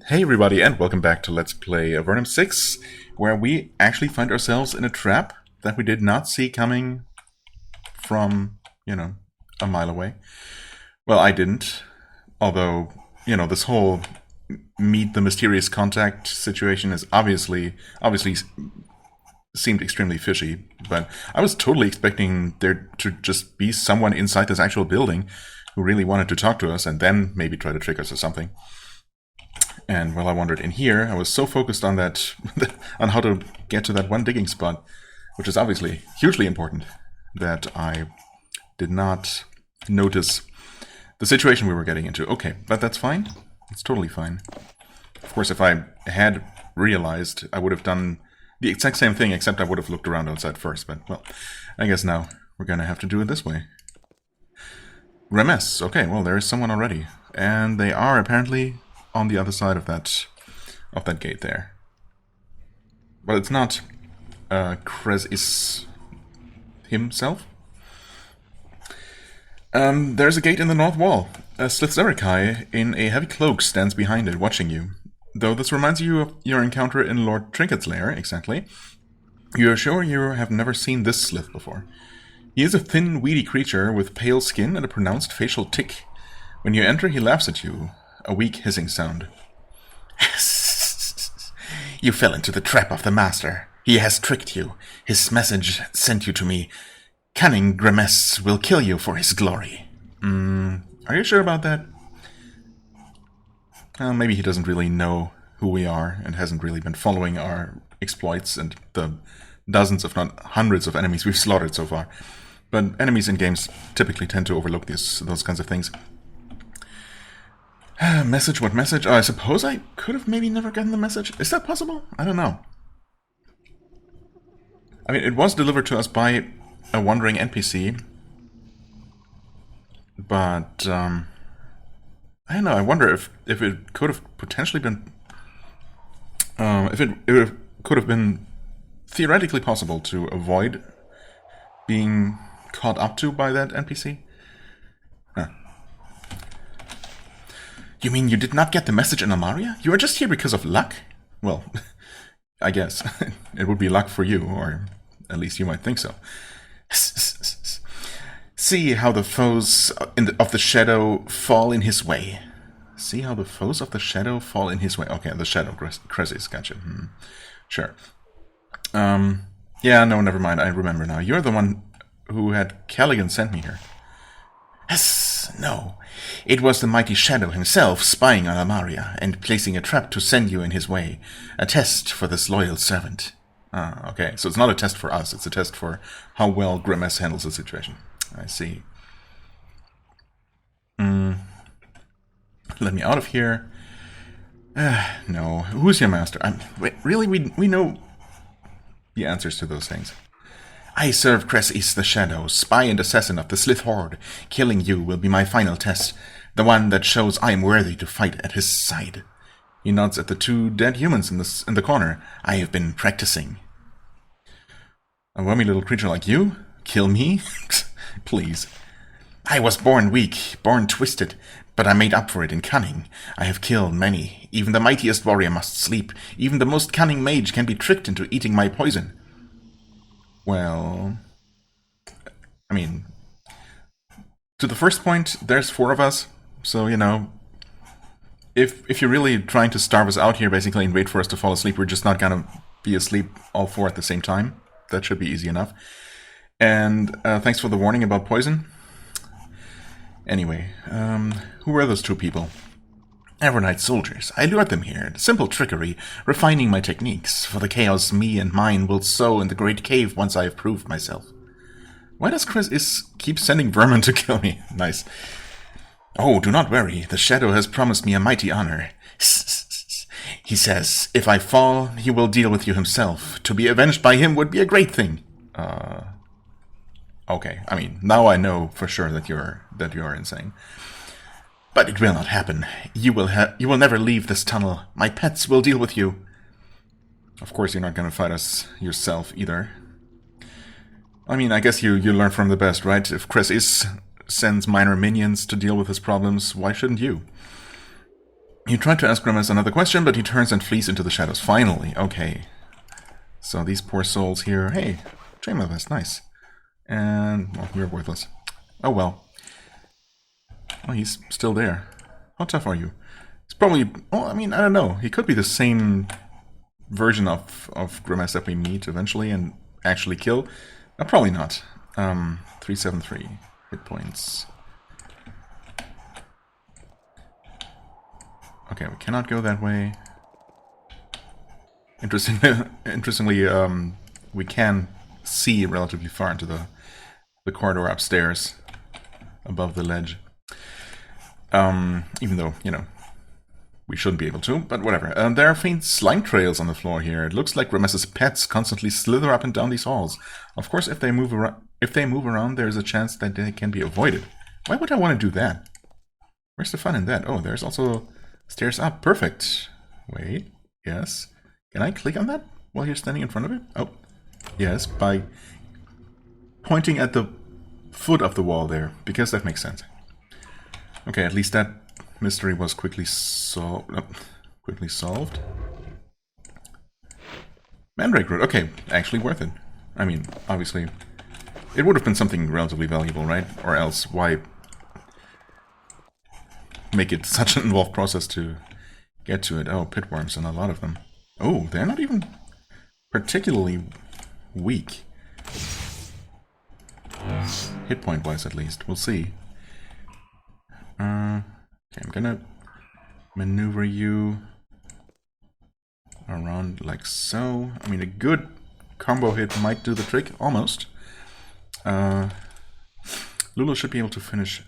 Hey everybody, and welcome back to Let's Play Avernum 6, where we actually find ourselves in a trap that we did not see coming from, a mile away. Well, I didn't, although, this whole meet the mysterious contact situation is obviously seemed extremely fishy, but I was totally expecting there to just be someone inside this actual building who really wanted to talk to us and then maybe try to trick us or something. And while I wandered in here, I was so focused on that, on how to get to that one digging spot, which is obviously hugely important, that I did not notice the situation we were getting into. Okay, but that's fine. It's totally fine. Of course, if I had realized, I would have done the exact same thing, except I would have looked around outside first. But, well, I guess now we're going to have to do it this way. Remes. Okay, well, there is someone already. And they are apparently on the other side of that gate there. But it's not Krez himself. There's a gate in the north wall. Slithzerikai in a heavy cloak stands behind it, watching you. Though this reminds you of your encounter in Lord Trinket's lair, exactly. You are sure you have never seen this Slith before. He is a thin, weedy creature with pale skin and a pronounced facial tic. When you enter, he laughs at you, a weak hissing sound. You fell into the trap of the master. He has tricked you. His message sent you to me. Cunning Grimace will kill you for his glory. Are you sure about that? Well, maybe he doesn't really know who we are and hasn't really been following our exploits and the dozens, if not hundreds, of enemies we've slaughtered so far. But enemies in games typically tend to overlook those kinds of things. Message? What message? Oh, I suppose I could have maybe never gotten the message. Is that possible? I don't know. I mean, it was delivered to us by a wandering NPC. But, I don't know. I wonder if it could have potentially been... if it could have been theoretically possible to avoid being caught up to by that NPC. Huh. You mean you did not get the message in Almaria? You are just here because of luck? Well, I guess. It would be luck for you, or at least you might think so. See how the foes of the shadow fall in his way. See how the foes of the shadow fall in his way. Okay, the shadow, Kresis, gotcha. Sure. Yeah, no, never mind. I remember now. You're the one who had Callaghan sent me here. Yes, no. It was the mighty Shadow himself spying on Almaria and placing a trap to send you in his way. A test for this loyal servant. Ah, okay. So it's not a test for us. It's a test for how well Grimace handles the situation. I see. Let me out of here. No. Who's your master? Wait, really? We know the answers to those things. I serve Kresis the Shadow, spy and assassin of the Slith Horde. Killing you will be my final test, the one that shows I am worthy to fight at his side. He nods at the two dead humans in the corner. I have been practicing. A wormy little creature like you? Kill me? Please. I was born weak, born twisted, but I made up for it in cunning. I have killed many. Even the mightiest warrior must sleep. Even the most cunning mage can be tricked into eating my poison. Well, I mean, to the first point, there's 4 of us, so, if you're really trying to starve us out here, basically, and wait for us to fall asleep, we're just not gonna be asleep all 4 at the same time. That should be easy enough. And thanks for the warning about poison. Anyway, who were those 2 people? Avernite soldiers. I lured them here. Simple trickery, refining my techniques, for the chaos me and mine will sow in the great cave once I have proved myself. Why does Chris keep sending vermin to kill me? Nice. Oh, do not worry. The Shadow has promised me a mighty honor. He says, if I fall, he will deal with you himself. To be avenged by him would be a great thing. Okay. I mean, now I know for sure that you're insane. But it will not happen. You will never leave this tunnel. My pets will deal with you. Of course, you're not going to fight us yourself either. I mean, I guess you learn from the best, right? If Chris sends minor minions to deal with his problems, why shouldn't you? You try to ask Grimace another question, but he turns and flees into the shadows. Finally, okay. So these poor souls here... Hey, Chamber, that's nice. And, well, you're worthless. Oh well. Oh, he's still there. How tough are you? It's probably... Well, I mean, I don't know. He could be the same version of Grimace that we meet eventually and actually kill. Probably not. 373 hit points. Okay, we cannot go that way. Interestingly, we can see relatively far into the corridor upstairs, above the ledge. Even though, you know, we shouldn't be able to, but whatever. There are faint slime trails on the floor here. It looks like Grimace's pets constantly slither up and down these halls. Of course, if they move around, there's a chance that they can be avoided. Why would I want to do that? Where's the fun in that? Oh, there's also stairs up. Perfect. Wait. Yes. Can I click on that while you're standing in front of it? Oh, yes, by pointing at the foot of the wall there, because that makes sense. Okay, at least that mystery was quickly solved. Mandrake root. Okay, actually worth it. I mean, obviously, it would have been something relatively valuable, right? Or else, why make it such an involved process to get to it? Oh, pitworms, and a lot of them. Oh, they're not even particularly weak. Hit point wise, at least. We'll see. Okay, I'm gonna maneuver you around like so. I mean, a good combo hit might do the trick, almost. Lulu should be able to finish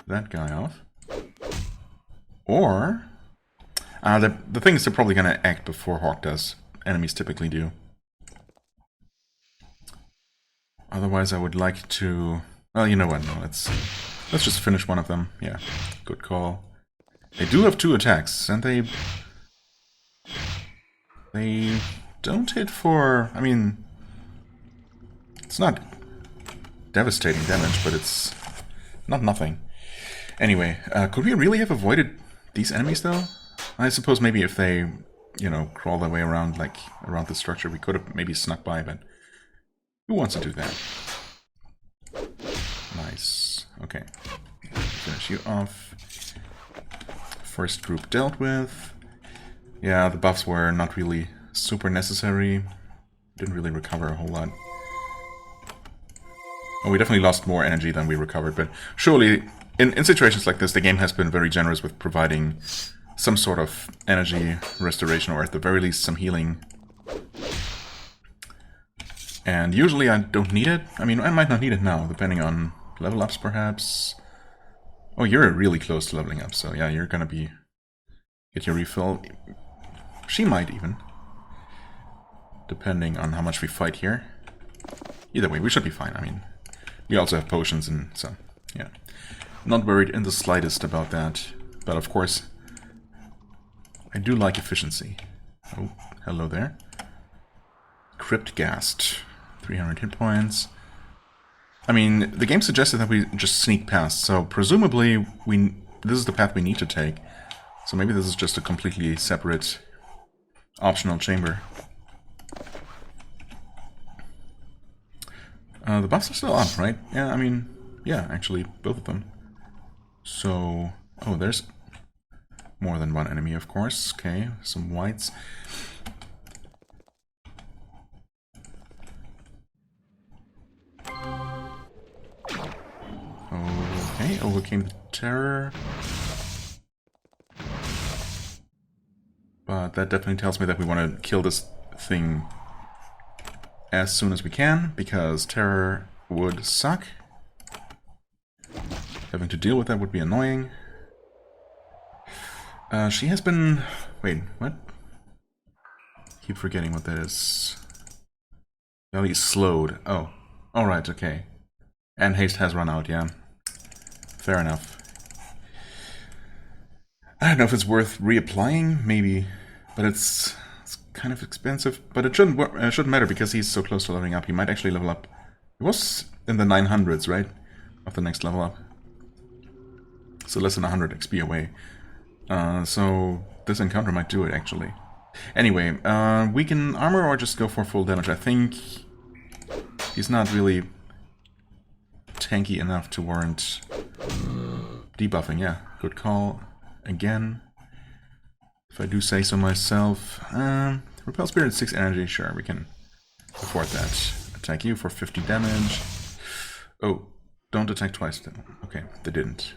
that guy off. Or... the thing is, they're probably gonna act before Hawk does. Enemies typically do. Otherwise, I would like to... Well, you know what, no, let's just finish one of them. Yeah, good call. They do have 2 attacks, and they don't hit for... I mean, it's not devastating damage, but it's not nothing. Anyway, could we really have avoided these enemies, though? I suppose maybe if they, you know, crawl their way around, like, around the structure, we could have maybe snuck by, but who wants to do that? Nice. Okay. Finish you off. First group dealt with. Yeah, the buffs were not really super necessary. Didn't really recover a whole lot. Oh, we definitely lost more energy than we recovered, but surely, in situations like this, the game has been very generous with providing some sort of energy restoration, or at the very least some healing. And usually I don't need it. I mean, I might not need it now, depending on level ups perhaps. Oh, you're really close to leveling up, so yeah, you're gonna get your refill. She might even. Depending on how much we fight here. Either way, we should be fine. I mean, we also have potions, and so, yeah. Not worried in the slightest about that. But of course, I do like efficiency. Oh, hello there. Crypt Ghast. 300 hit points. I mean, the game suggested that we just sneak past, so presumably this is the path we need to take. So maybe this is just a completely separate optional chamber. The buffs are still up, right? Yeah, I mean, yeah, actually, both of them. So, oh, there's more than one enemy, of course. Okay, some whites. Okay, overcame the terror. But that definitely tells me that we want to kill this thing as soon as we can, because terror would suck. Having to deal with that would be annoying. She has been... Wait, what? Keep forgetting what that is. Valley slowed. Oh. Alright, okay. And haste has run out, yeah. Fair enough. I don't know if it's worth reapplying, maybe. But it's kind of expensive. But it shouldn't matter because he's so close to leveling up. He might actually level up. It was in the 900s, right? Of the next level up. So less than 100 XP away. So this encounter might do it, actually. Anyway, we can armor or just go for full damage. I think he's not really tanky enough to warrant debuffing. Yeah, good call. Again, if I do say so myself. Repel Spirit, 6 energy. Sure, we can afford that. Attack you for 50 damage. Oh, don't attack twice then. Okay, they didn't.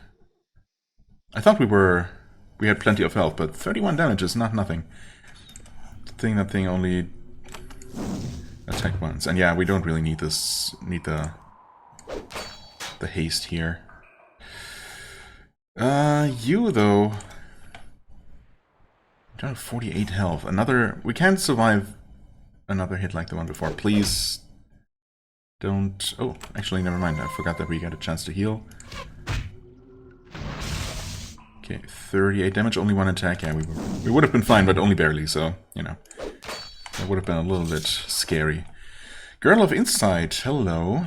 I thought we had plenty of health, but 31 damage is not nothing. That thing only attacked once. And yeah, we don't really need the haste here. You though, you have 48 health. We can't survive another hit like the one before. Please don't. Oh, actually, never mind. I forgot that we got a chance to heal. Okay, 38 damage, only one attack. Yeah, we would have been fine, but only barely. So you know, that would have been a little bit scary. Girdle of Insight. Hello.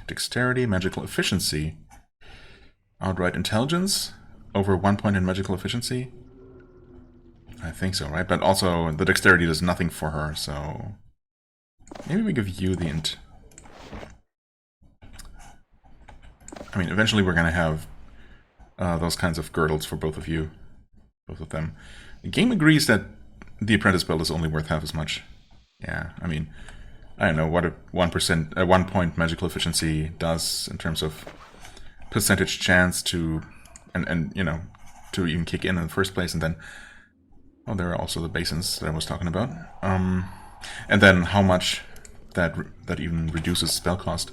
Dexterity, magical efficiency. Outright intelligence over 1 point in magical efficiency. I think so, right? But also the dexterity does nothing for her, so maybe we give you the int. I mean, eventually we're gonna have those kinds of girdles for both of you, both of them. The game agrees that the apprentice build is only worth half as much. Yeah, I mean, I don't know what a 1 point magical efficiency does in terms of percentage chance to, and you know, to even kick in the first place, and then, oh, there are also the basins that I was talking about, and then how much that even reduces spell cost.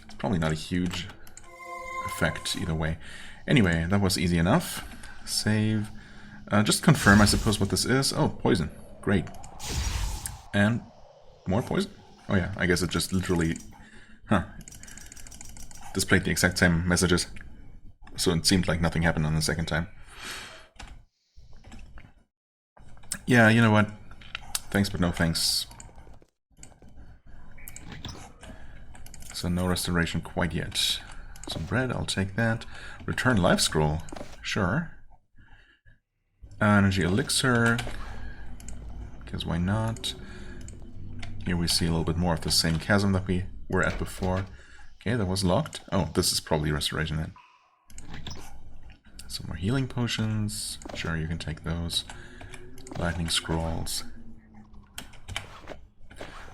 It's probably not a huge effect either way. Anyway, that was easy enough. Save. Just confirm, I suppose, what this is. Oh, poison. Great. And more poison? Oh yeah, I guess it just literally displayed the exact same messages. So it seemed like nothing happened on the second time. Yeah, you know what? Thanks, but no thanks. So no restoration quite yet. Some bread, I'll take that. Return life scroll. Sure. Energy elixir. Because why not? Here we see a little bit more of the same chasm that we were at before. Okay, that was locked. Oh, this is probably restoration then. Some more healing potions. Sure, you can take those. Lightning scrolls.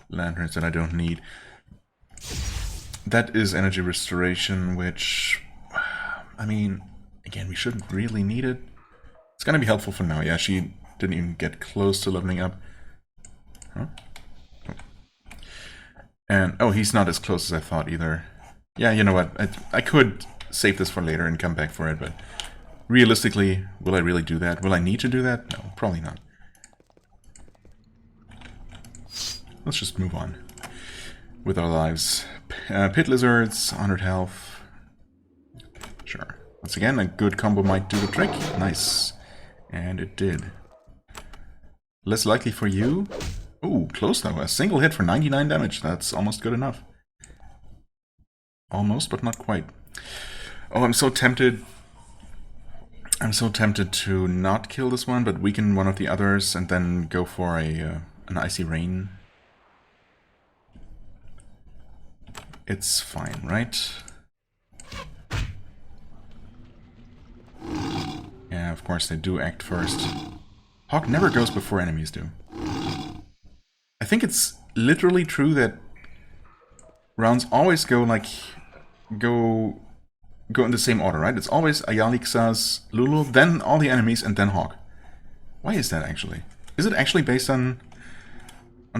Lanterns that I don't need. That is energy restoration, which, I mean, again, we shouldn't really need it. It's gonna be helpful for now. Yeah, she didn't even get close to leveling up. Huh? Oh. And, oh, he's not as close as I thought either. Yeah, you know what, I could save this for later and come back for it, but realistically, will I really do that? Will I need to do that? No, probably not. Let's just move on with our lives. Pit lizards, 100 health. Sure. Once again, a good combo might do the trick. Nice. And it did. Less likely for you. Ooh, close though. A single hit for 99 damage. That's almost good enough. Almost, but not quite. Oh, I'm so tempted. I'm so tempted to not kill this one, but weaken one of the others and then go for an icy rain. It's fine, right? Yeah, of course they do act first. Hawk never goes before enemies do. I think it's literally true that rounds always go like go in the same order, right? It's always Ayali, Xaz, Lulu, then all the enemies, and then Hawk. Why is that actually? Is it actually based on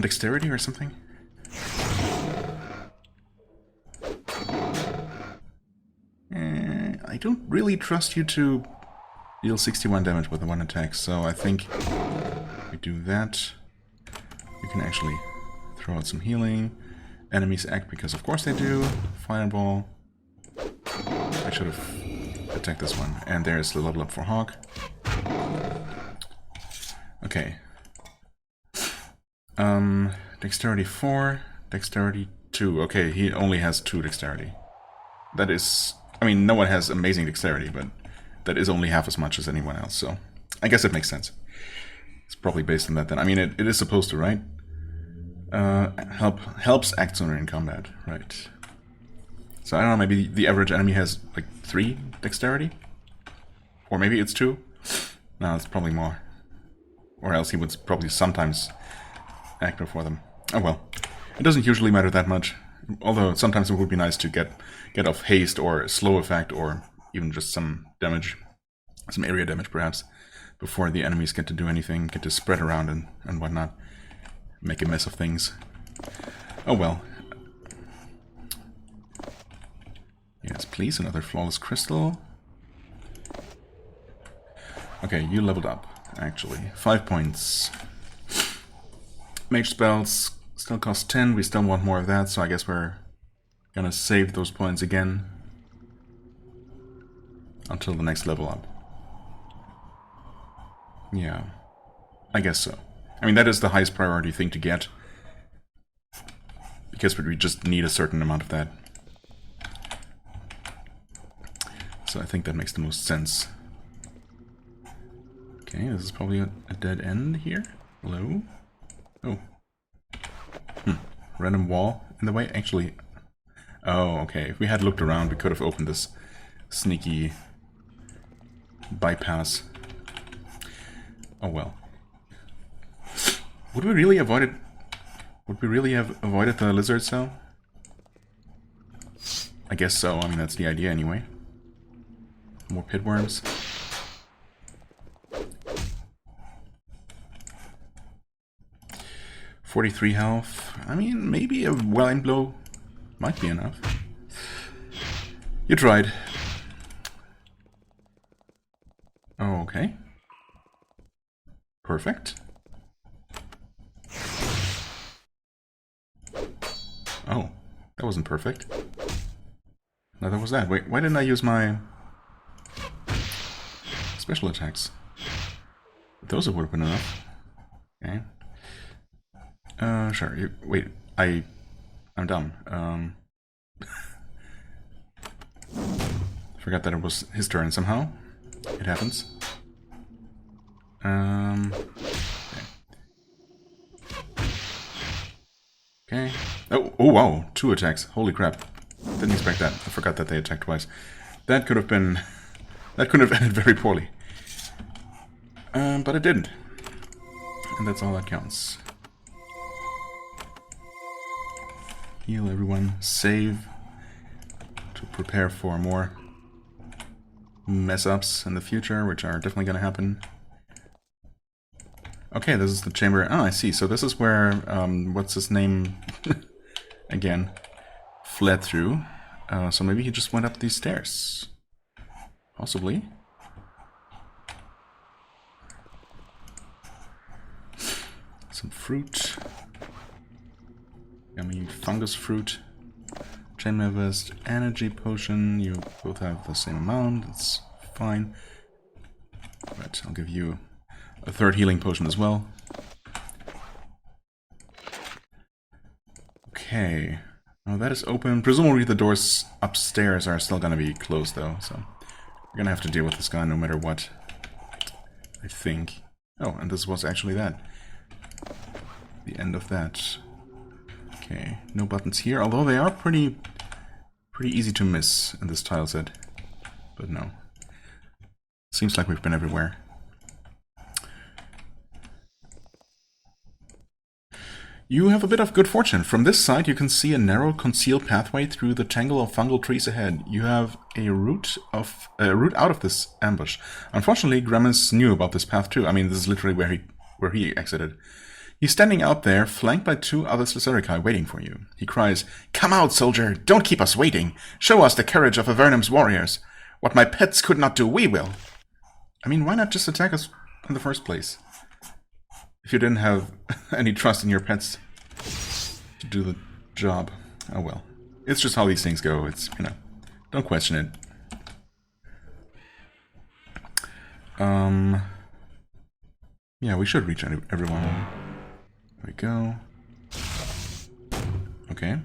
dexterity or something? I don't really trust you to deal 61 damage with the one attack, so I think we do that. We can actually throw out some healing. Enemies act because of course they do. Fireball. I should have attacked this one. And there's the level up for Hawk. Okay. Dexterity 4, Dexterity 2. Okay, he only has 2 dexterity. That is... I mean, no one has amazing dexterity, but that is only half as much as anyone else, so I guess it makes sense. It's probably based on that then. I mean, it is supposed to, right? Helps act sooner in combat, right? So I don't know, maybe the average enemy has like 3 dexterity? Or maybe it's 2? No, it's probably more. Or else he would probably sometimes act before them. Oh well. It doesn't usually matter that much. Although sometimes it would be nice to get off haste or slow effect or even just some damage. Some area damage perhaps. Before the enemies get to do anything, get to spread around and whatnot. Make a mess of things. Oh well. Yes, please, another flawless crystal. Okay, you leveled up, actually. 5 points. Mage spells still cost 10, we still want more of that, so I guess we're gonna save those points again until the next level up. Yeah, I guess so. I mean, that is the highest priority thing to get, because we just need a certain amount of that. So I think that makes the most sense. Okay, this is probably a dead end here. Hello? Oh. Random wall in the way? Actually... Oh, okay. If we had looked around, we could have opened this sneaky bypass. Oh well. Would we really avoid it? Would we really have avoided the lizard cell? I guess so. I mean, that's the idea anyway. More pitworms. .43 health. I mean, maybe a blind blow might be enough. You tried. Oh, okay. Perfect. Oh, that wasn't perfect. Neither was that. Wait, why didn't I use my special attacks? Those would have been enough. Okay. Sure. Wait, I'm dumb. Forgot that it was his turn somehow. It happens. Okay. Oh, wow. 2 attacks. Holy crap. Didn't expect that. I forgot that they attacked twice. That could have ended very poorly. But it didn't. And that's all that counts. Heal everyone. Save. To prepare for more mess-ups in the future, which are definitely going to happen. Okay, this is the chamber. Oh, I see. So this is where, what's his name? Again. Fled through. So maybe he just went up these stairs. Possibly. Some fruit. Yummy fungus fruit. Chainmail vest, energy potion. You both have the same amount. That's fine. Right, I'll give you a 3rd healing potion as well. Okay. Oh, that is open. Presumably the doors upstairs are still gonna be closed though, so we're gonna have to deal with this guy no matter what. I think. Oh, and this was actually that. The end of that. Okay, no buttons here, although they are pretty easy to miss in this tile set. But no. Seems like we've been everywhere. You have a bit of good fortune. From this side you can see a narrow concealed pathway through the tangle of fungal trees ahead. You have a route out of this ambush. Unfortunately, Gramus knew about this path too. I mean, this is literally where he exited. He's standing out there, flanked by 2 other Slyserikai waiting for you. He cries, "Come out, soldier! Don't keep us waiting! Show us the courage of Avernum's warriors! What my pets could not do, we will!" I mean, why not just attack us in the first place? If you didn't have any trust in your pets to do the job. Oh well. It's just how these things go. It's, you know, don't question it. Yeah, we should reach everyone. There we go. Okay.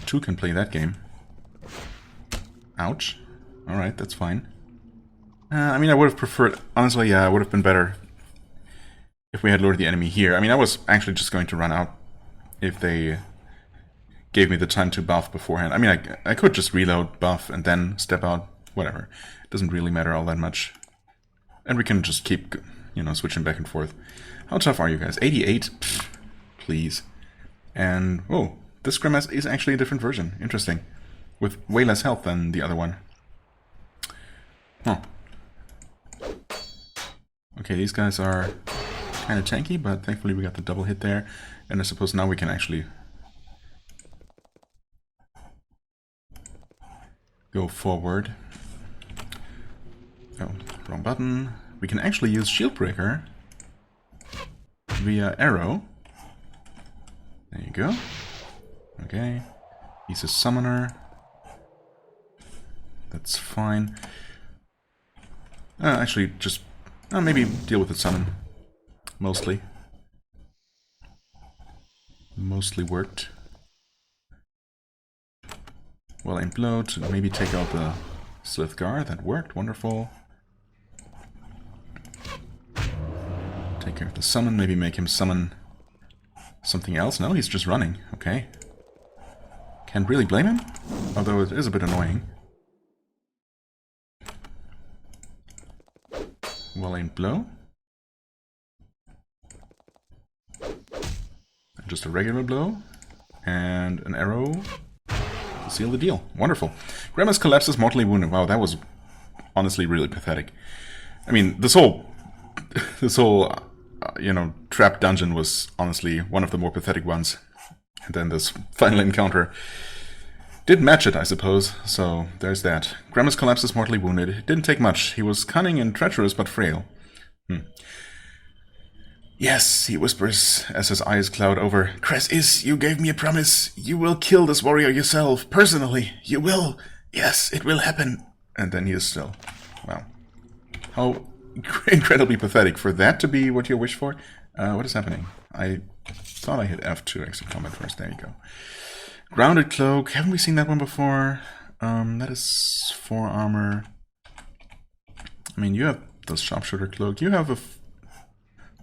two can play that game. Ouch. Alright, that's fine. I mean, I would have preferred... Honestly, yeah, it would have been better if we had lured the enemy here. I mean, I was actually just going to run out if they gave me the time to buff beforehand. I mean, I could just reload, buff, and then step out. Whatever. It doesn't really matter all that much. And we can just keep, you know, switching back and forth. How tough are you guys? 88? Pfft, please. And, oh, this Grimace is actually a different version. Interesting. With way less health than the other one. Huh. Okay, these guys are kind of tanky, but thankfully we got the double hit there. And I suppose now we can actually go forward. Oh, wrong button. We can actually use Shield Breaker via arrow. There you go. Okay. He's a summoner. That's fine. Actually, just maybe deal with the summon. Mostly. Mostly worked. Well aimed blow to maybe take out the Slithgar. That worked. Wonderful. Take care of the summon. Maybe make him summon something else. No, he's just running. Okay. Can't really blame him. Although it is a bit annoying. Well aimed blow. Just a regular blow. And an arrow. Seal the deal. Wonderful. Grimace collapses, mortally wounded. Wow, that was honestly really pathetic. I mean, this whole you know, trap dungeon was honestly one of the more pathetic ones. And then this final encounter did match it, I suppose. So there's that. Grimace collapses, mortally wounded. It didn't take much. He was cunning and treacherous, but frail. Yes, he whispers as his eyes cloud over. Cress, you gave me a promise. You will kill this warrior yourself, personally. You will. Yes, it will happen. And then he is still. Wow. How incredibly pathetic for that to be what you wish for. What is happening? I thought I hit F to exit combat first. There you go. Grounded Cloak. Haven't we seen that one before? That is 4 armor. I mean, you have the Sharpshooter Cloak. You have a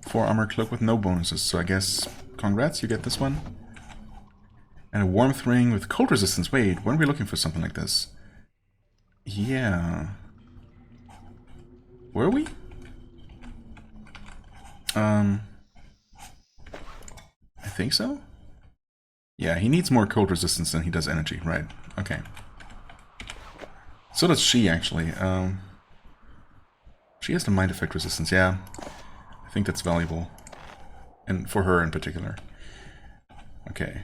4 armor cloak with no bonuses, so I guess congrats, you get this one. And a Warmth Ring with cold resistance. Wait, weren't we looking for something like this? Yeah. Were we? I think so? Yeah, he needs more cold resistance than he does energy, right. Okay. So does she, actually. She has the Mind Effect resistance, yeah. I think that's valuable. And for her in particular. Okay.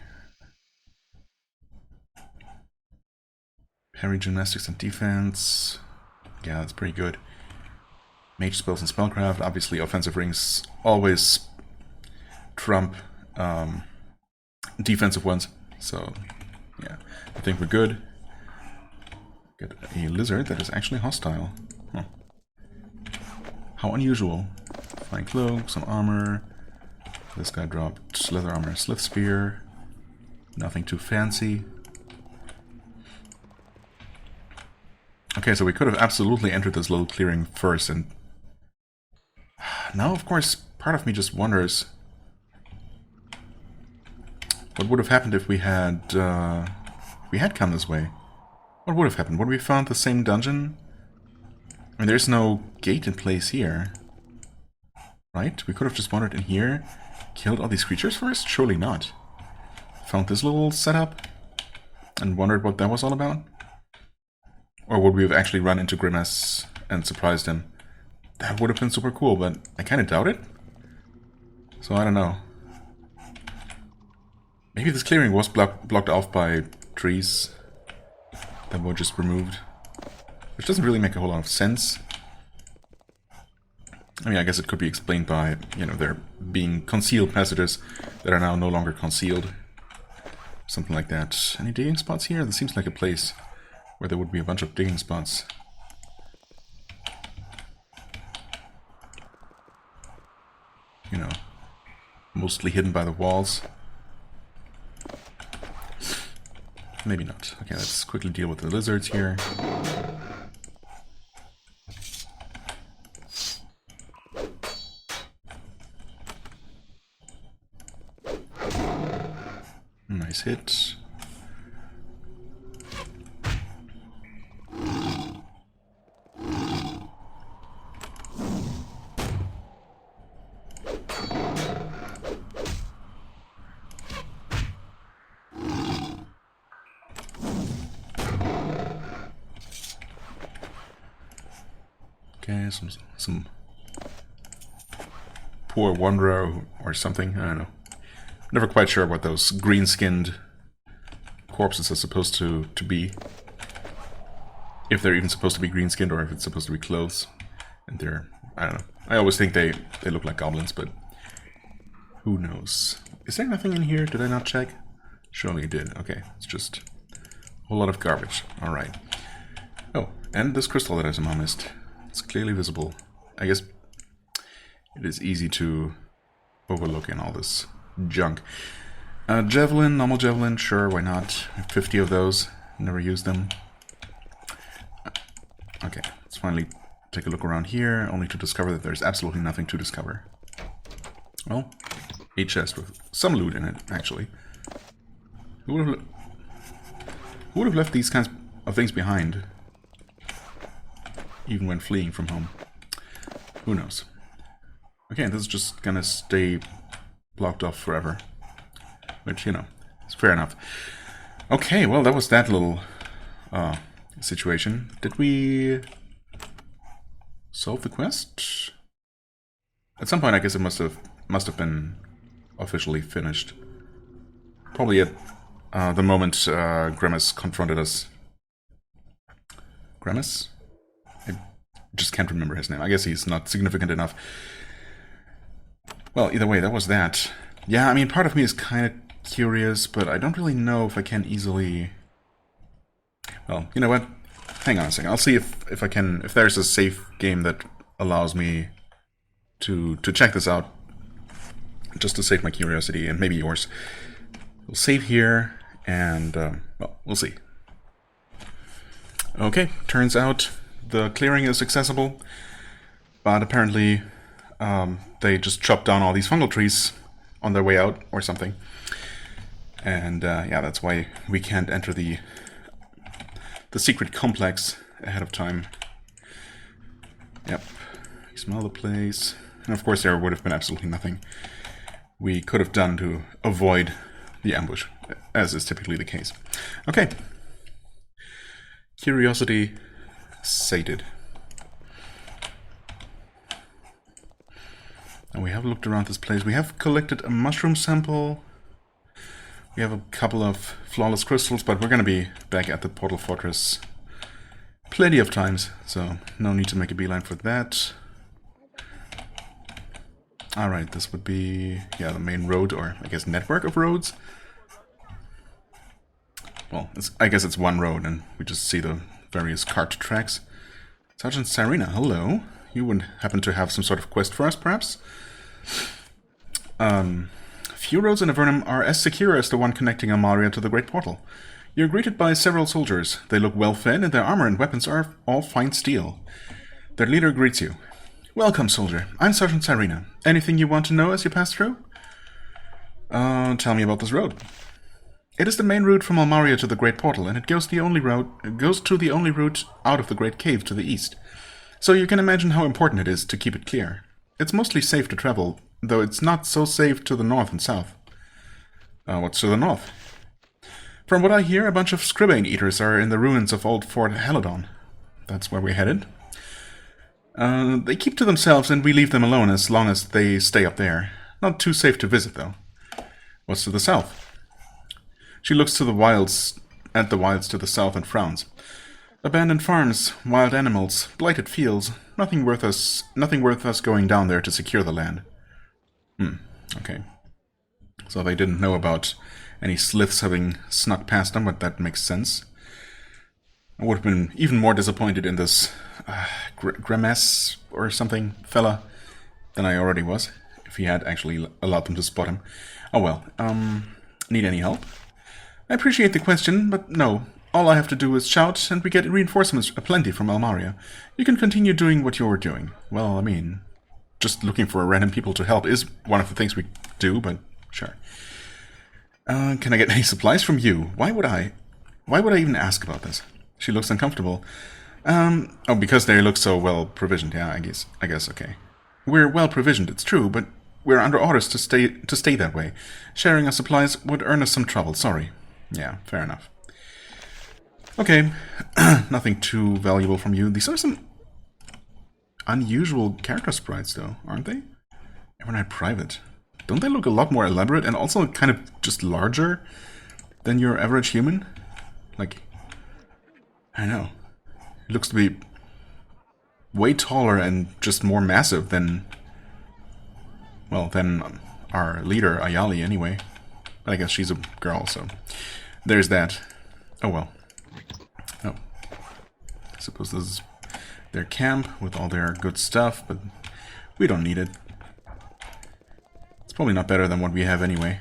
Parry, gymnastics, and defense. Yeah, that's pretty good. Mage spells and spellcraft. Obviously, offensive rings always trump defensive ones. So, yeah. I think we're good. Get a lizard that is actually hostile. Huh. How unusual. Flying cloak, some armor. This guy dropped leather armor, slith spear. Nothing too fancy. Okay, so we could have absolutely entered this little clearing first, and now, of course, part of me just wonders what would have happened if we had come this way. What would have happened? Would we have found the same dungeon? I mean, there's no gate in place here. Right? We could have just wandered in here, killed all these creatures first? Surely not. Found this little setup and wondered what that was all about? Or would we have actually run into Grimace and surprised him? That would have been super cool, but I kind of doubt it. So I don't know. Maybe this clearing was blocked off by trees that were just removed. Which doesn't really make a whole lot of sense. I mean, I guess it could be explained by, you know, there being concealed passages that are now no longer concealed. Something like that. Any digging spots here? This seems like a place where there would be a bunch of digging spots. You know, mostly hidden by the walls. Maybe not. Okay, let's quickly deal with the lizards here. Nice hit. Okay, some poor wanderer or something. I don't know. Never quite sure what those green-skinned corpses are supposed to be. If they're even supposed to be green-skinned or if it's supposed to be clothes. And they're, I don't know. I always think they look like goblins, but who knows? Is there nothing in here? Did I not check? Surely it did. Okay, it's just a whole lot of garbage. Alright. Oh, and this crystal that I somehow missed. It's clearly visible. I guess it is easy to overlook in all this junk. Javelin, normal javelin, sure, why not? I have 50 of those. Never used them. Okay, let's finally take a look around here, only to discover that there's absolutely nothing to discover. Well, a chest with some loot in it, actually. Who would have left these kinds of things behind? Even when fleeing from home. Who knows? Okay, this is just gonna stay blocked off forever. Which, you know, is fair enough. Okay, well, that was that little situation. Did we solve the quest? At some point, I guess it must have been officially finished. Probably at the moment Grimace confronted us. Grimace? I just can't remember his name. I guess he's not significant enough. Well, either way, that was that. Yeah, I mean, part of me is kind of curious, but I don't really know if I can easily... Well, you know what? Hang on a second. I'll see if I can... If there's a safe game that allows me to check this out. Just to save my curiosity, and maybe yours. We'll save here, and... well, we'll see. Okay, turns out the clearing is accessible, but apparently they just chopped down all these fungal trees on their way out or something. And yeah, that's why we can't enter the secret complex ahead of time. Yep, you smell the place. And of course there would have been absolutely nothing we could have done to avoid the ambush, as is typically the case. Okay. Curiosity sated. And we have looked around this place. We have collected a mushroom sample. We have a couple of flawless crystals, but we're going to be back at the Portal Fortress plenty of times, so no need to make a beeline for that. Alright, this would be, yeah, the main road, or I guess network of roads. Well, I guess it's one road, and we just see the various cart tracks. Sergeant Sarina, hello. You wouldn't happen to have some sort of quest for us, perhaps? Few roads in Avernum are as secure as the one connecting Almaria to the Great Portal. You're greeted by several soldiers. They look well fed, and their armor and weapons are all fine steel. Their leader greets you. Welcome, soldier. I'm Sergeant Sarina. Anything you want to know as you pass through? Tell me about this road. It is the main route from Almaria to the Great Portal, and it goes to the only route out of the Great Cave to the east. So you can imagine how important it is to keep it clear. It's mostly safe to travel, though it's not so safe to the north and south. What's to the north? From what I hear, a bunch of Scribane Eaters are in the ruins of old Fort Halidon. That's where we're headed. They keep to themselves, and we leave them alone as long as they stay up there. Not too safe to visit, though. What's to the south? She looks to the wilds, at the wilds to the south, and frowns. Abandoned farms, wild animals, blighted fields. Nothing worth us going down there to secure the land. Okay. So they didn't know about any sliths having snuck past them, but that makes sense. I would have been even more disappointed in this Grimace or something fella than I already was, if he had actually allowed them to spot him. Oh well. Need any help? I appreciate the question, but no. All I have to do is shout, and we get reinforcements aplenty from Almaria. You can continue doing what you're doing. Well, I mean, just looking for random people to help is one of the things we do, but sure. Can I get any supplies from you? Why would I even ask about this? She looks uncomfortable. Oh, because they look so well provisioned. Yeah, I guess, okay. We're well provisioned, it's true, but we're under orders to stay that way. Sharing our supplies would earn us some trouble, sorry. Yeah, fair enough. Okay, nothing too valuable from you. These are some unusual character sprites, though, aren't they? Evernight Private. Don't they look a lot more elaborate and also kind of just larger than your average human? Like, I don't know. It looks to be way taller and just more massive than, well, than our leader, Ayali, anyway. But I guess she's a girl, so there's that. Oh well. Oh. I suppose this is their camp with all their good stuff, but we don't need it. It's probably not better than what we have anyway.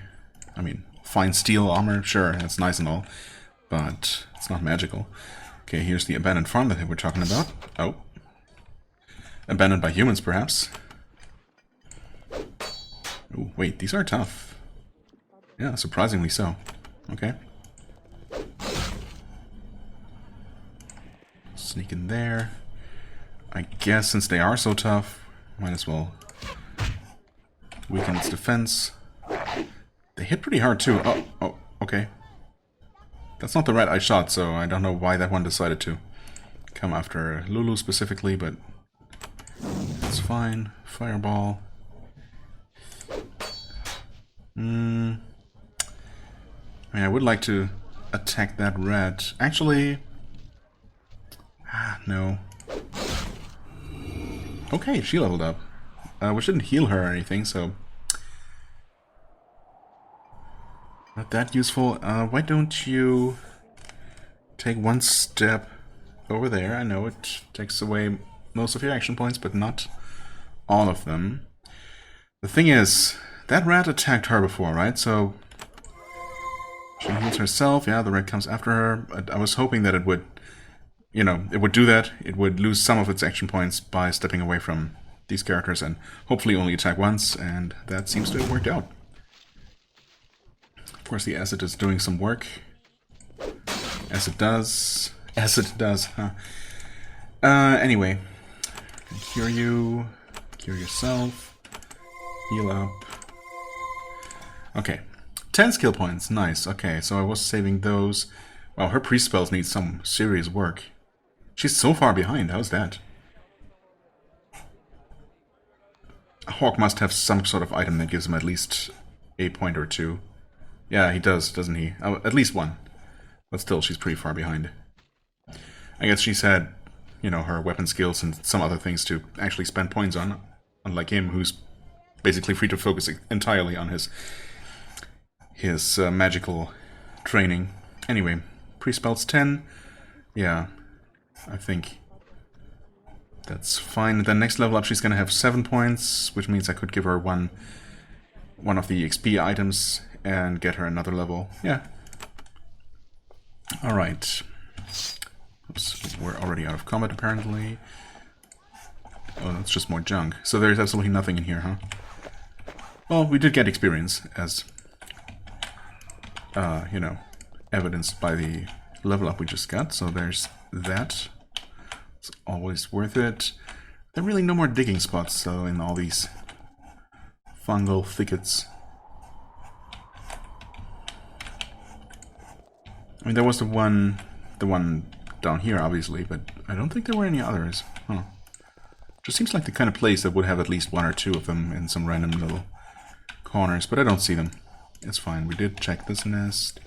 I mean, fine steel armor, sure, that's nice and all, but it's not magical. Okay, here's the abandoned farm that we're talking about. Oh. Abandoned by humans, perhaps. Oh, wait, these are tough. Yeah, surprisingly so. Okay. Sneak in there. I guess since they are so tough, might as well weaken its defense. They hit pretty hard too. Oh, okay. That's not the rat I shot, so I don't know why that one decided to come after Lulu specifically, but that's fine. Fireball. I mean, I would like to attack that rat. Actually, no. Okay, she leveled up. We shouldn't heal her or anything, so not that useful. Why don't you take one step over there? I know it takes away most of your action points, but not all of them. The thing is, that rat attacked her before, right? So she heals herself. Yeah, the rat comes after her. But I was hoping that it would, you know, it would do that. It would lose some of its action points by stepping away from these characters and hopefully only attack once, and that seems to have worked out. Of course, the acid is doing some work. As it does. As it does, huh? Anyway. Cure you. Cure yourself. Heal up. Okay. 10 skill points. Nice. Okay, so I was saving those. Wow, her priest spells need some serious work. She's so far behind. How's that? A hawk must have some sort of item that gives him at least a point or two. Yeah, he does, doesn't he? Oh, at least one. But still, she's pretty far behind. I guess she's had, you know, her weapon skills and some other things to actually spend points on. Unlike him, who's basically free to focus entirely on his magical training. Anyway, pre-spells 10. Yeah, I think that's fine. Then next level up she's gonna have 7 points, which means I could give her one of the XP items and get her another level. Yeah. Alright. Oops, we're already out of combat apparently. Oh, that's just more junk. So there's absolutely nothing in here, huh? Well, we did get experience, as you know, evidenced by the level up we just got, so there's that. It's always worth it. There are really no more digging spots, though, in all these fungal thickets. I mean, there was the one down here, obviously, but I don't think there were any others. Huh. Just seems like the kind of place that would have at least one or two of them in some random little corners, but I don't see them. It's fine. We did check this nest.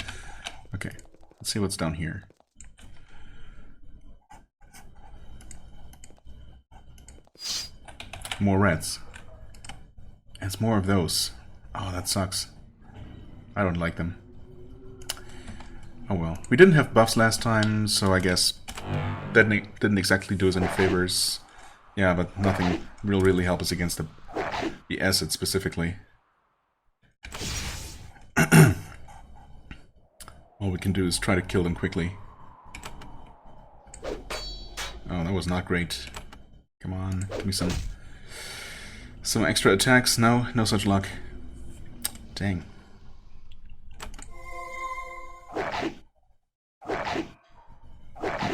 Okay, let's see what's down here. More rats. And it's more of those. Oh, that sucks. I don't like them. Oh well. We didn't have buffs last time, so I guess that didn't exactly do us any favors. Yeah, but nothing will really help us against the acid specifically. All we can do is try to kill them quickly. Oh, that was not great. Come on, give me some extra attacks. No, no such luck. Dang.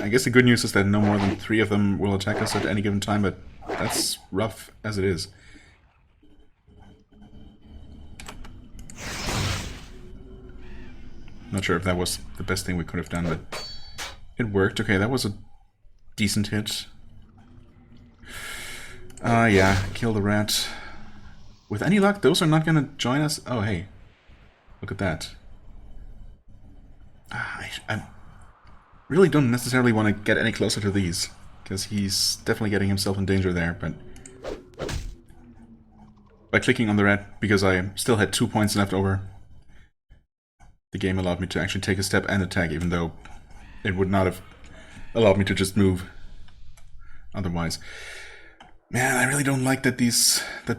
I guess the good news is that no more than 3 of them will attack us at any given time, but that's rough as it is. Not sure if that was the best thing we could have done, but it worked. Okay, that was a decent hit. Yeah, kill the rat. With any luck, those are not gonna join us. Oh, hey. Look at that. I really don't necessarily want to get any closer to these, because he's definitely getting himself in danger there, but by clicking on the rat, because I still had 2 points left over, the game allowed me to actually take a step and attack, even though it would not have allowed me to just move otherwise. Man, I really don't like that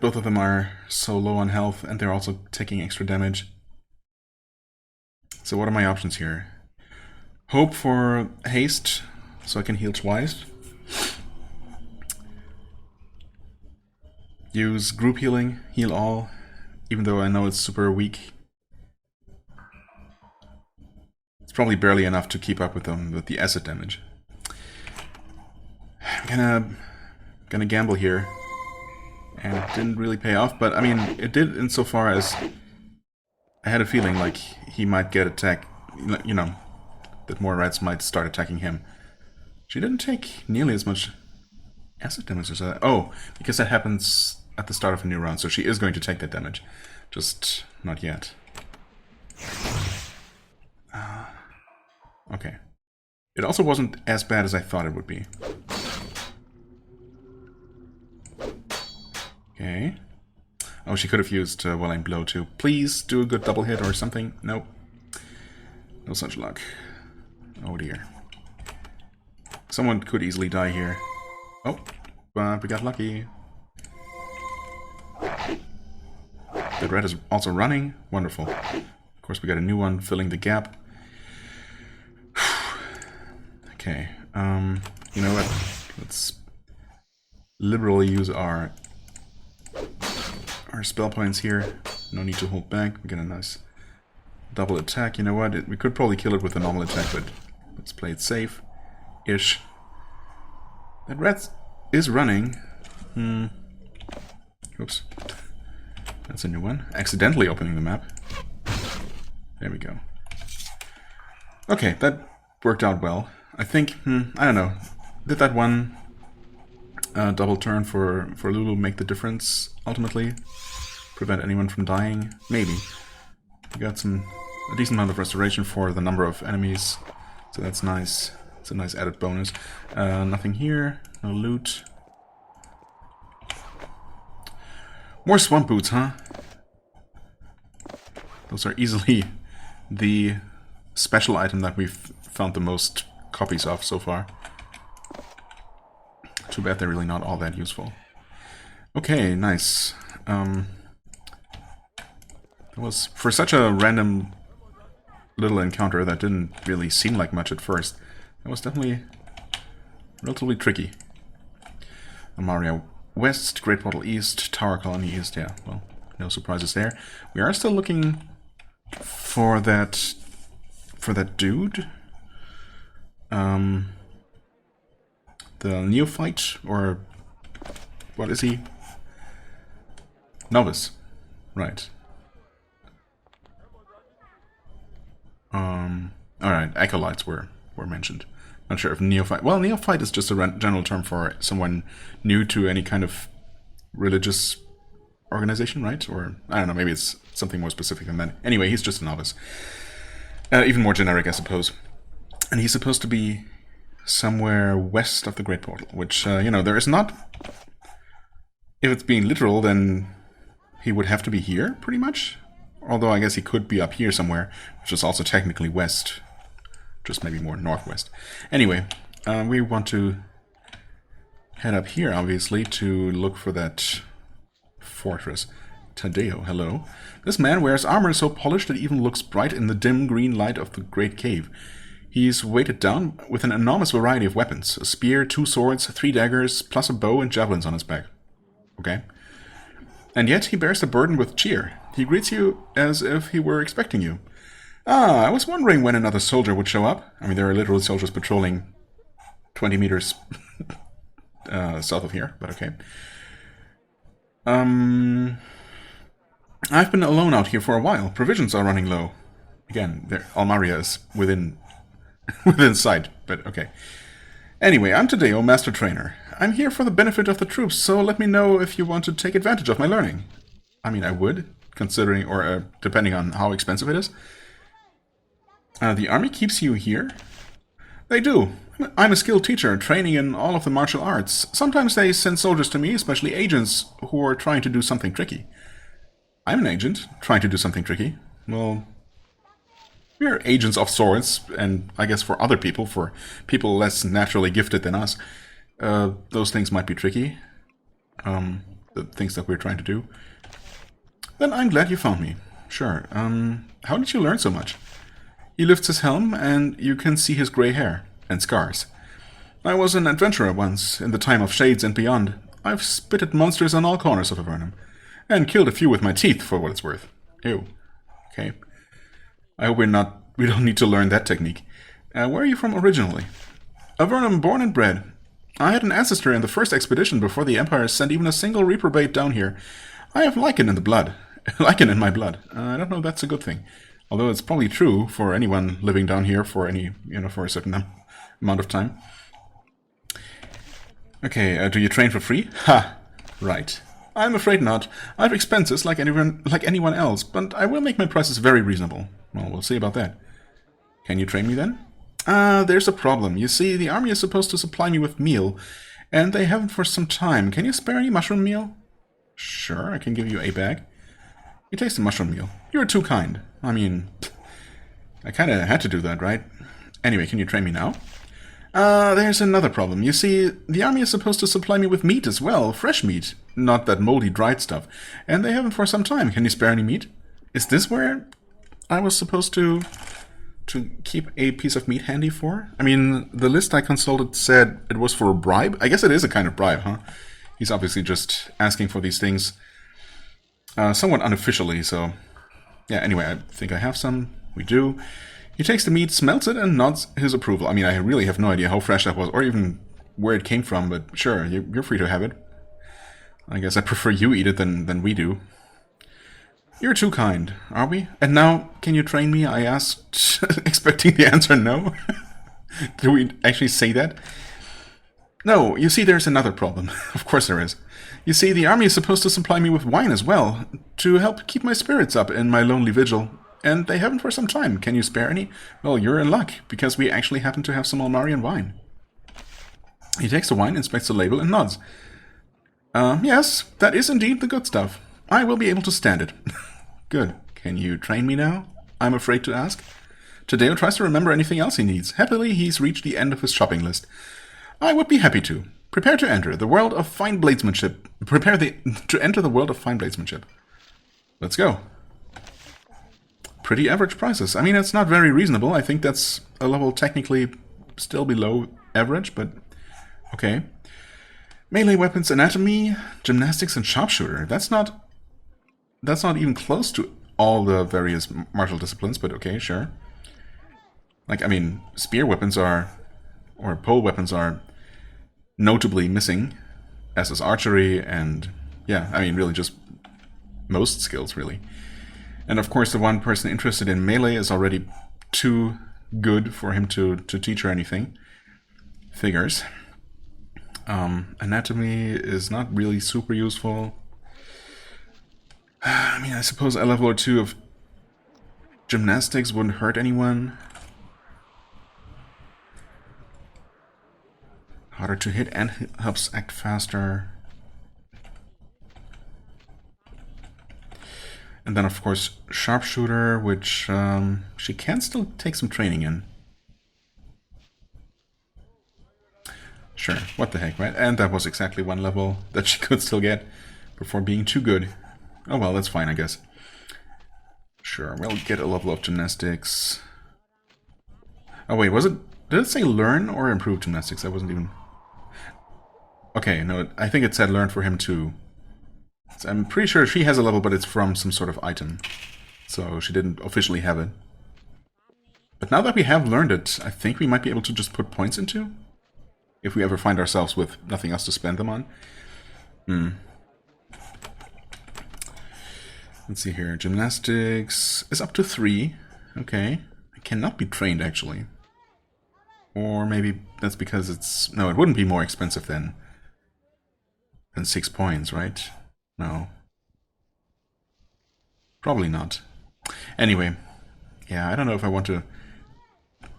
both of them are so low on health, and they're also taking extra damage. So what are my options here? Hope for haste, so I can heal twice. Use group healing, heal all, even though I know it's super weak. It's probably barely enough to keep up with them with the acid damage. I'm gonna gamble here, and it didn't really pay off. But I mean, it did insofar as I had a feeling like he might get attacked. You know, that more rats might start attacking him. She didn't take nearly as much acid damage as that. Oh, because that happens at the start of a new round, so she is going to take that damage, just not yet. Okay. It also wasn't as bad as I thought it would be. Okay. Oh, she could have used Well-Aimed Blow too. Please do a good double hit or something. Nope. No such luck. Oh dear. Someone could easily die here. Oh, but we got lucky. That rat is also running. Wonderful. Of course, we got a new one filling the gap. Okay. You know what? Let's liberally use our spell points here. No need to hold back. We get a nice double attack. You know what? We could probably kill it with a normal attack, but let's play it safe-ish. That rat is running. Oops. That's a new one. Accidentally opening the map. There we go. Okay, that worked out well. I think, I don't know. Did that one double turn for Lulu make the difference, ultimately? Prevent anyone from dying? Maybe. We got a decent amount of restoration for the number of enemies, so that's nice. It's a nice added bonus. Nothing here. No loot. More swamp boots, huh? Those are easily the special item that we've found the most copies of so far. Too bad they're really not all that useful. Okay, nice. That was, for such a random little encounter that didn't really seem like much at first, that was definitely relatively tricky. Amaria West, Great Portal East, Tower Colony East, yeah, well, no surprises there. We are still looking for that dude. The neophyte, or what is he? Novice, right. Alright, acolytes were mentioned. Not sure if neophyte... Well, neophyte is just a general term for someone new to any kind of religious organization, right? Or, I don't know, maybe it's something more specific than that. Anyway, he's just a novice. Even more generic, I suppose. And he's supposed to be somewhere west of the Great Portal, which, you know, there is not... If it's being literal, then he would have to be here, pretty much. Although I guess he could be up here somewhere, which is also technically west. Just maybe more northwest. Anyway, we want to head up here, obviously, to look for that fortress. Tadeo, hello. This man wears armor so polished it even looks bright in the dim green light of the great cave. He's weighted down with an enormous variety of weapons. A spear, 2 swords, 3 daggers, plus a bow and javelins on his back. Okay. And yet he bears the burden with cheer. He greets you as if he were expecting you. Ah, I was wondering when another soldier would show up. I mean, there are literally soldiers patrolling 20 meters south of here, but okay. I've been alone out here for a while. Provisions are running low. Again, Almaria is within sight, but okay. Anyway, I'm Tadeo, Master Trainer. I'm here for the benefit of the troops, so let me know if you want to take advantage of my learning. I mean, I would, considering, or depending on how expensive it is. The army keeps you here? They do. I'm a skilled teacher, training in all of the martial arts. Sometimes they send soldiers to me, especially agents who are trying to do something tricky. I'm an agent, trying to do something tricky. Well, we're agents of sorts, and I guess for other people, for people less naturally gifted than us, those things might be tricky. The things that we're trying to do. Then I'm glad you found me. Sure. How did you learn so much? He lifts his helm, and you can see his grey hair and scars. I was an adventurer once, in the time of Shades and beyond. I've spitted monsters on all corners of Avernum, and killed a few with my teeth, for what it's worth. Ew. Okay. I hope we don't need to learn that technique. Where are you from originally? Avernum, born and bred. I had an ancestor in the first expedition before the Empire sent even a single reprobate down here. I have lichen in the blood. Lichen in my blood. I don't know if that's a good thing. Although it's probably true for anyone living down here for for a certain amount of time. Okay, do you train for free? Ha! Right. I'm afraid not. I have expenses like anyone else, but I will make my prices very reasonable. Well, we'll see about that. Can you train me then? There's a problem. You see, the army is supposed to supply me with meal, and they haven't for some time. Can you spare any mushroom meal? Sure, I can give you a bag. You taste the mushroom meal. You're too kind. I mean, I kinda had to do that, right? Anyway, can you train me now? There's another problem. You see, the army is supposed to supply me with meat as well. Fresh meat. Not that moldy, dried stuff. And they haven't for some time. Can you spare any meat? Is this where I was supposed to keep a piece of meat handy for? I mean, the list I consulted said it was for a bribe. I guess it is a kind of bribe, huh? He's obviously just asking for these things somewhat unofficially, so... Yeah, anyway, I think I have some. We do. He takes the meat, smells it, and nods his approval. I mean, I really have no idea how fresh that was, or even where it came from, but sure, you're free to have it. I guess I prefer you eat it than we do. You're too kind, are we? And now, can you train me? I asked, expecting the answer no. Do we actually say that? No, you see, there's another problem. Of course there is. You see, the army is supposed to supply me with wine as well, to help keep my spirits up in my lonely vigil. And they haven't for some time. Can you spare any? Well, you're in luck, because we actually happen to have some Almarian wine. He takes the wine, inspects the label, and nods. Yes, that is indeed the good stuff. I will be able to stand it. Good. Can you train me now? I'm afraid to ask. Tadeo tries to remember anything else he needs. Happily, he's reached the end of his shopping list. I would be happy to. Prepare to enter the world of fine bladesmanship. To enter the world of fine bladesmanship. Let's go. Pretty average prices. I mean, it's not very reasonable. I think that's a level technically still below average, but okay. Melee weapons, anatomy, gymnastics, and sharpshooter. That's not even close to all the various martial disciplines, but okay, sure. Like, I mean, spear weapons or pole weapons are notably missing, as is archery, and yeah, I mean, really just most skills, really. And of course, the one person interested in melee is already too good for him to teach her anything. Figures. Anatomy is not really super useful. I mean, I suppose a level or two of gymnastics wouldn't hurt anyone. Harder to hit and helps act faster. And then, of course, sharpshooter, which she can still take some training in. Sure, what the heck, right? And that was exactly one level that she could still get before being too good. Oh well, that's fine, I guess. Sure, we'll get a level of gymnastics. Oh wait, was it... Did it say learn or improve gymnastics? I wasn't even... Okay, no, I think it said learn for him too. So I'm pretty sure she has a level, but it's from some sort of item. So she didn't officially have it. But now that we have learned it, I think we might be able to just put points into. If we ever find ourselves with nothing else to spend them on. Let's see here. Gymnastics is up to 3. Okay. I cannot be trained, actually. Or maybe that's because it's... No, it wouldn't be more expensive than 6 points, right? No. Probably not. Anyway. Yeah, I don't know if I want to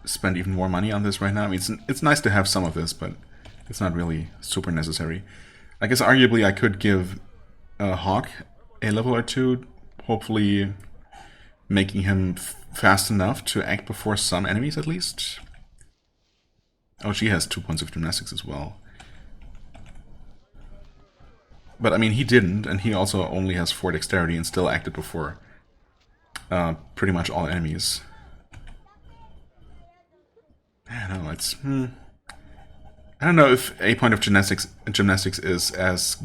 spend even more money on this right now. I mean, it's nice to have some of this, but it's not really super necessary. I guess arguably I could give Hawk a level or 2, hopefully making him fast enough to act before some enemies at least. Oh, she has 2 points of gymnastics as well. But I mean, he didn't, and he also only has 4 dexterity and still acted before pretty much all enemies. I don't know, it's... I don't know if a point of gymnastics is as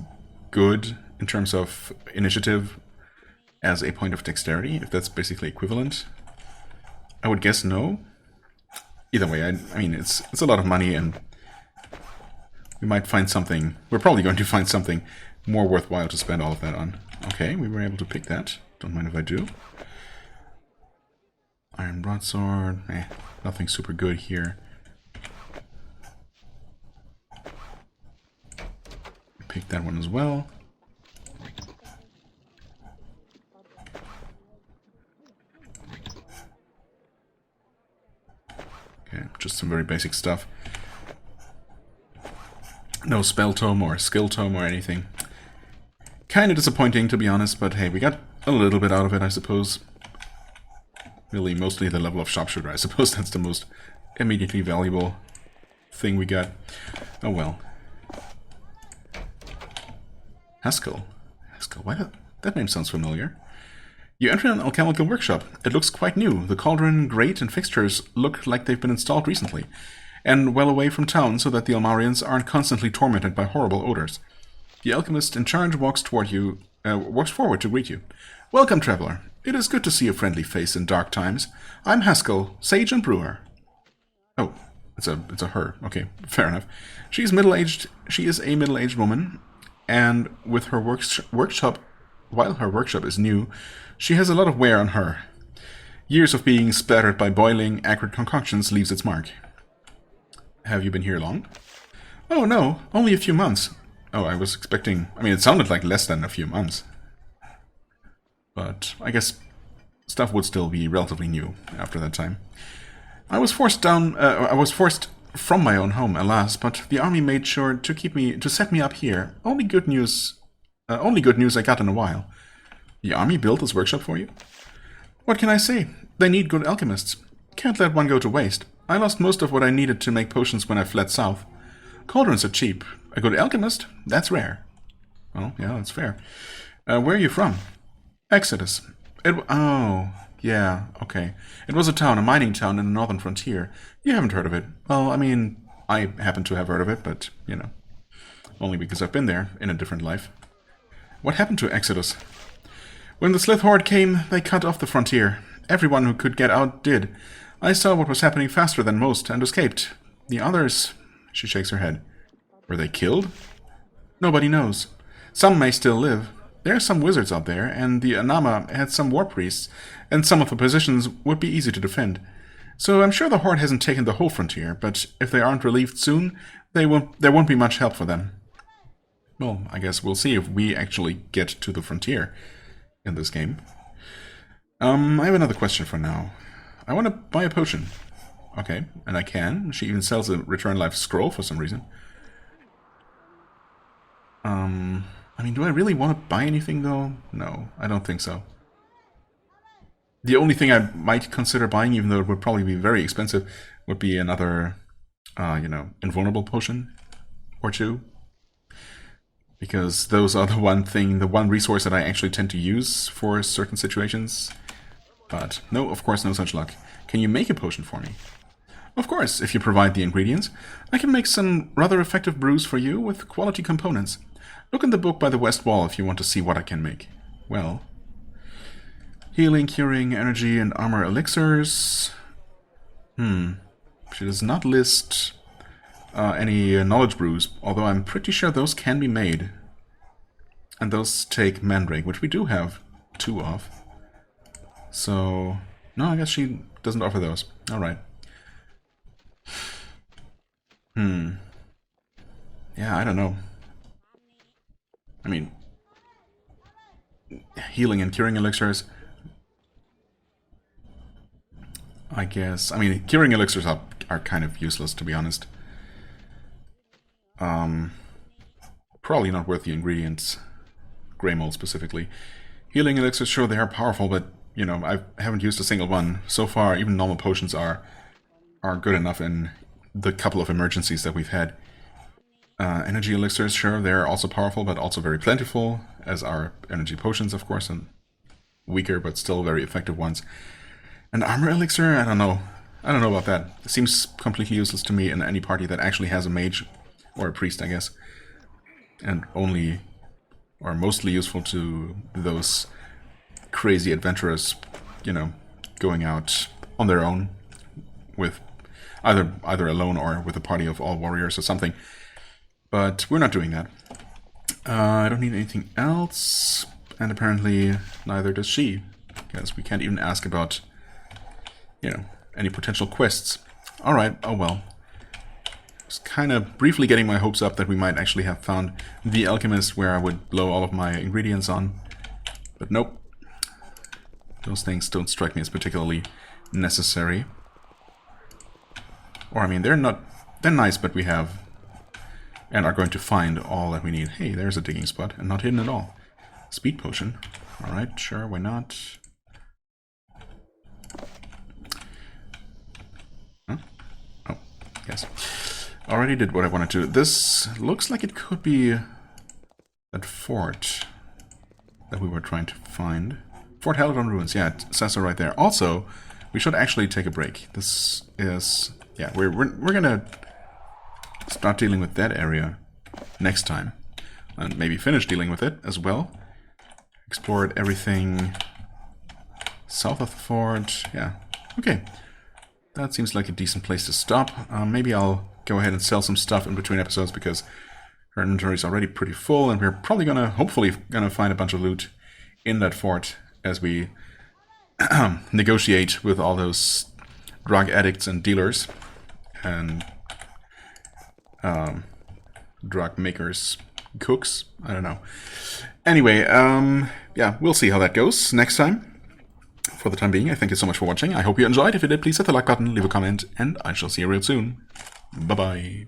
good in terms of initiative as a point of dexterity, if that's basically equivalent. I would guess no. Either way, I mean, it's a lot of money, and we might find something... We're probably going to find something more worthwhile to spend all of that on. Okay, we were able to pick that. Don't mind if I do. Iron broadsword. Nothing super good here. Pick that one as well. Okay, just some very basic stuff. No spell tome or skill tome or anything. Kind of disappointing, to be honest, but hey, we got a little bit out of it, I suppose. Really, mostly the level of sharpshooter. I suppose that's the most immediately valuable thing we got. Oh well. Haskell. Haskell, why that name sounds familiar. You enter an alchemical workshop. It looks quite new. The cauldron, grate, and fixtures look like they've been installed recently, and well away from town so that the Almarians aren't constantly tormented by horrible odors. The alchemist in charge walks forward to greet you. Welcome, traveler. It is good to see a friendly face in dark times. I'm Haskell, sage and brewer. Oh, it's a her. Okay, fair enough. She is a middle-aged woman, and with her workshop, while her workshop is new, she has a lot of wear on her. Years of being splattered by boiling, acrid concoctions leaves its mark. Have you been here long? Oh no, only a few months. Oh, I was expecting... I mean, it sounded like less than a few months. But I guess stuff would still be relatively new after that time. I was forced from my own home, alas, but the army made sure to set me up here. Only good news I got in a while. The army built this workshop for you? What can I say? They need good alchemists. Can't let one go to waste. I lost most of what I needed to make potions when I fled south. Cauldrons are cheap. A good alchemist? That's rare. Well, yeah, that's fair. Where are you from? Exodus. Oh, yeah, okay. It was a mining town in the northern frontier. You haven't heard of it. Well, I mean, I happen to have heard of it, but, you know, only because I've been there in a different life. What happened to Exodus? When the Slith Horde came, they cut off the frontier. Everyone who could get out did. I saw what was happening faster than most and escaped. The others... She shakes her head. Were they killed? Nobody knows. Some may still live. There are some wizards out there, and the Anama had some war priests, and some of the positions would be easy to defend. So I'm sure the Horde hasn't taken the whole frontier, but if they aren't relieved soon, there won't be much help for them. Well, I guess we'll see if we actually get to the frontier in this game. I have another question for now. I want to buy a potion. Okay, and I can. She even sells a Return Life scroll for some reason. I mean, do I really want to buy anything, though? No, I don't think so. The only thing I might consider buying, even though it would probably be very expensive, would be another, invulnerable potion or two. Because those are the one resource that I actually tend to use for certain situations. But no, of course, no such luck. Can you make a potion for me? Of course, if you provide the ingredients. I can make some rather effective brews for you with quality components. Look in the book by the west wall if you want to see what I can make. Well, healing, curing, energy, and armor elixirs. She does not list any knowledge brews, although I'm pretty sure those can be made. And those take mandrake, which we do have 2 of. So, no, I guess she doesn't offer those. Alright. Yeah, I don't know. I mean, healing and curing elixirs. I guess. I mean, curing elixirs are kind of useless, to be honest. Probably not worth the ingredients. Grey mold specifically. Healing elixirs, sure, they are powerful, but, you know, I haven't used a single one. So far, even normal potions are good enough in the couple of emergencies that we've had. Energy elixirs, sure, they're also powerful, but also very plentiful, as are energy potions, of course, and weaker, but still very effective ones. An armor elixir? I don't know. I don't know about that. It seems completely useless to me in any party that actually has a mage, or a priest, I guess. And only, or mostly useful to those crazy adventurers, you know, going out on their own with either alone or with a party of all warriors or something. But we're not doing that. I don't need anything else, and apparently neither does she, because we can't even ask about, you know, any potential quests. Alright, oh well. Just kind of briefly getting my hopes up that we might actually have found the alchemist where I would blow all of my ingredients on. But nope. Those things don't strike me as particularly necessary. Or, I mean, they're nice, but we have and are going to find all that we need. Hey, there's a digging spot, and not hidden at all. Speed potion. Alright, sure, why not? Huh? Oh, yes. Already did what I wanted to. This looks like it could be that fort that we were trying to find. Fort Haladon Ruins, yeah, it says so right there. Also, we should actually take a break. This is... yeah, we're gonna start dealing with that area next time. And maybe finish dealing with it as well. Explored everything south of the fort. Yeah, okay. That seems like a decent place to stop. Maybe I'll go ahead and sell some stuff in between episodes because our inventory is already pretty full, and we're probably hopefully gonna find a bunch of loot in that fort as we negotiate with all those drug addicts and dealers and drug makers, cooks. I don't know. Anyway, yeah, we'll see how that goes next time. For the time being, I thank you so much for watching. I hope you enjoyed. If you did, please hit the like button, leave a comment, and I shall see you real soon. Bye-bye.